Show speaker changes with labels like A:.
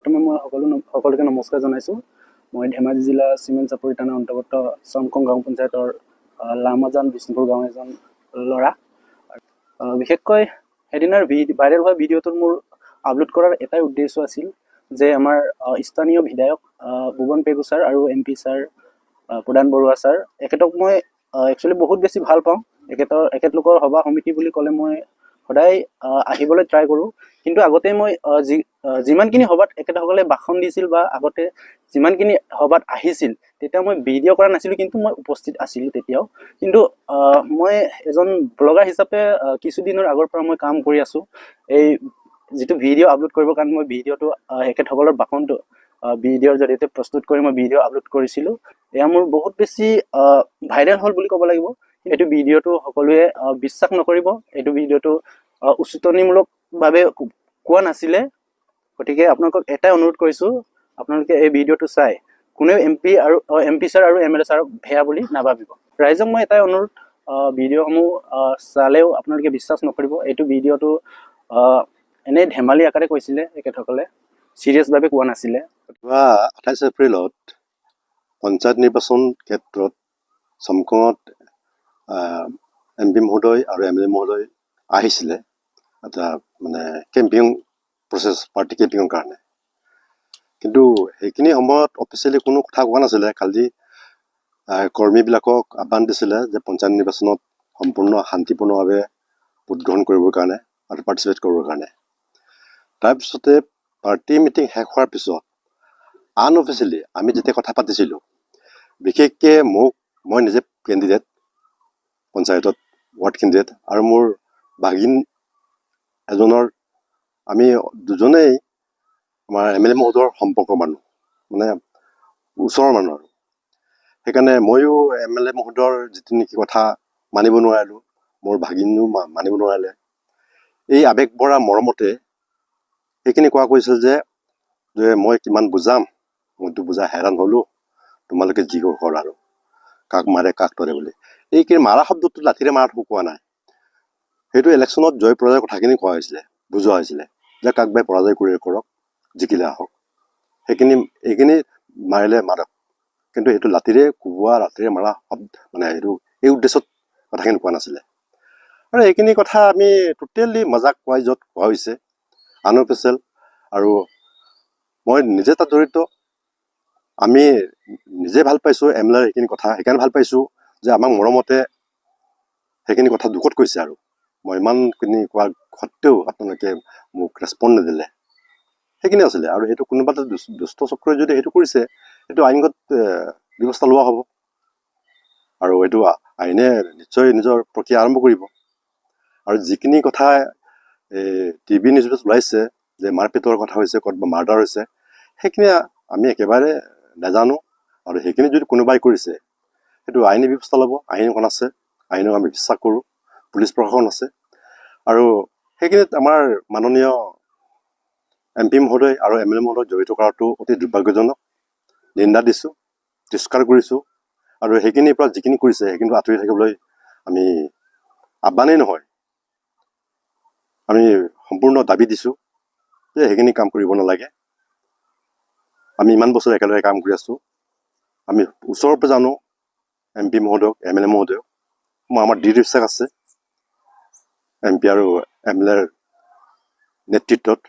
A: প্ৰথমে মই সকলোকে নমস্কাৰ জনাইছোঁ। মই ধেমাজি জিলা চিমেণ্ট চাপৰি থানাৰ অন্তৰ্গত চমকং গাঁও পঞ্চায়তৰ লামাজান বিষ্ণুপুৰ গাঁৱৰ এজন ল'ৰা। বিশেষকৈ সেইদিনাৰ ভাইৰেল হোৱা ভিডিঅ'টোত মোৰ আপলোড কৰাৰ এটাই উদ্দেশ্য আছিল যে আমাৰ স্থানীয় বিধায়ক ভুৱন পেগু ছাৰ আৰু MP ছাৰ প্ৰদান বৰুৱা ছাৰ, এখেতক মই একচুৱেলি বহুত বেছি ভাল পাওঁ। এখেতলোকৰ সভা সমিতি বুলি ক'লে মই সদায় আহিবলৈ ট্ৰাই কৰোঁ। কিন্তু আগতে মই যিমানখিনি সভাত এখেতসকলে ভাষণ দিছিল বা আগতে যিমানখিনি সভাত আহিছিল তেতিয়া মই ভিডিঅ' কৰা নাছিলোঁ, কিন্তু মই উপস্থিত আছিলোঁ তেতিয়াও। কিন্তু মই এজন ব্লগাৰ হিচাপে কিছুদিনৰ আগৰ পৰা মই কাম কৰি আছোঁ। এই যিটো ভিডিঅ' আপলোড কৰিবৰ কাৰণে মই ভিডিঅ'টো এখেতসকলৰ ভাষণটো ভিডিঅ'ৰ জৰিয়তে প্ৰস্তুত কৰি মই ভিডিঅ' আপলোড কৰিছিলোঁ। এয়া মোৰ বহুত বেছি ভাইৰেল হ'ল বুলি ক'ব লাগিব। এইটো ভিডিঅ'টো সকলোৱে বিশ্বাস নকৰিব, এইটো ভিডিঅ'টো উচতনিমূলকভাৱে কোৱা নাছিলে। গতিকে আপোনালোকক এটাই অনুৰোধ কৰিছোঁ, আপোনালোকে এই ভিডিঅ'টো চাই কোনেও MP ছাৰ আৰু MLA ছাৰক ভেয়া বুলি নাভাবিব। ৰাইজক মই এটাই অনুৰোধ, ভিডিঅ'সমূহ চালেও আপোনালোকে বিশ্বাস নকৰিব। এইটো ভিডিঅ'টো এনেই ধেমালি আকাৰে কৈছিলে, এখেতসকলে চিৰিয়াছভাৱে কোৱা নাছিলে।
B: 28 এপ্ৰিলত পঞ্চায়ত নিৰ্বাচন ক্ষেত্ৰত চমকঙত MP মহোদয় আৰু MLA মহোদয় আহিছিলে এটা মানে কেম্পিং প্ৰচেছ, পাৰ্টি কেম্পিঙৰ কাৰণে। কিন্তু সেইখিনি সময়ত অফিচিয়েলি কোনো কথা কোৱা নাছিলে, খালি কৰ্মীবিলাকক আহ্বান দিছিলে যে পঞ্চায়ত নিৰ্বাচনত সম্পূৰ্ণ শান্তিপূৰ্ণভাৱে ভোটগ্ৰহণ কৰিবৰ কাৰণে আৰু পাৰ্টিচিপেট কৰিবৰ কাৰণে। তাৰপিছতে পাৰ্টি মিটিং শেষ হোৱাৰ পিছত আনঅফিচিয়েলি আমি যেতিয়া কথা পাতিছিলোঁ, বিশেষকৈ মই নিজে কেণ্ডিডেট পঞ্চায়তত, ৱাৰ্ড কেণ্ডিডেট, আৰু মোৰ ভাগিন এজনৰ, আমি দুজনেই আমাৰ MLA মহোদয়ৰ সম্পৰ্কৰ মানুহ, মানে ওচৰৰ মানুহ। আৰু সেইকাৰণে ময়ো MLA মহোদয়ৰ যিটো নেকি কথা মানিব নোৱাৰিলোঁ, মোৰ ভাগিনেও মানিব নোৱাৰিলে। এই আৱেগ ভৰা মৰমতে সেইখিনি কোৱা কৈছিল যে মই কিমান বুজাম, মইতো বুজা হেৰাণ হ'লোঁ, তোমালোকে যি কৰা আৰু কাক মাৰে কাক ধৰে বুলি। এইখিনি মাৰা শব্দটো লাঠিৰে মাৰাটো কোৱা নাই, সেইটো ইলেকশ্যনত জয় পৰাজয়ৰ কথাখিনি কোৱা হৈছিলে, বুজোৱা হৈছিলে যে কাক বাই পৰাজয় কৰি কৰক, জিকিলে আহক, এইখিনি মাৰিলে মাৰক। কিন্তু সেইটো লাঠিৰে কোবোৱা, লাঠিৰে মাৰা শব্দ মানে এই উদ্দেশ্যত কথাখিনি কোৱা নাছিলে। আৰু এইখিনি কথা আমি টোটেলি মজাক ৱাইজত কোৱা হৈছে, আনঅফিচিয়েল। আৰু মই নিজে তাত জড়িত, আমি নিজে ভাল পাইছোঁ MLAৰ সেইখিনি কথা। সেইকাৰণে ভাল পাইছোঁ যে আমাক মৰমতে সেইখিনি কথা দুখত কৈছে। আৰু মই ইমানখিনি কোৱা সত্ত্বেও আপোনালোকে মোক ৰেচপণ্ড নিদিলে, সেইখিনি আছিলে। আৰু সেইটো কোনোবা এটা দুষ্ট চক্ৰই যদি সেইটো কৰিছে, সেইটো আইনগত ব্যৱস্থা লোৱা হ'ব, আৰু এইটো আইনে নিশ্চয় নিজৰ প্ৰক্ৰিয়া আৰম্ভ কৰিব। আৰু যিখিনি কথা TV নিউজত ওলাইছে যে মাৰপিটৰ কথা হৈছে, ক'ৰবাত মাৰ্ডাৰ হৈছে, সেইখিনি আমি একেবাৰে নাজানো। আৰু সেইখিনি যদি কোনোবাই কৰিছে, সেইটো আইনী ব্যৱস্থা ল'ব, আইনখন আছে, আইনক আমি বিশ্বাস কৰোঁ, পুলিচ প্ৰশাসন আছে। আৰু সেইখিনিত আমাৰ মাননীয় MP মহোদয় আৰু MLA মহোদয় জড়িত কৰাটো অতি দুৰ্ভাগ্যজনক, নিন্দা দিছোঁ, তিৰস্কাৰ কৰিছোঁ। আৰু সেইখিনিৰ পৰা যিখিনি কৰিছে সেইখিনি আঁতৰি থাকিবলৈ আমি আহ্বানেই নহয়, আমি সম্পূৰ্ণ দাবী দিছোঁ যে সেইখিনি কাম কৰিব নালাগে। আমি ইমান বছৰ একেলগে কাম কৰি আছোঁ, আমি ওচৰৰ পৰা জানো MP মহোদয়ক, MLA মহোদয়ক। আমাৰ দৃঢ় বিশ্বাস আছে MP আৰু MLAৰ নেতৃত্বত।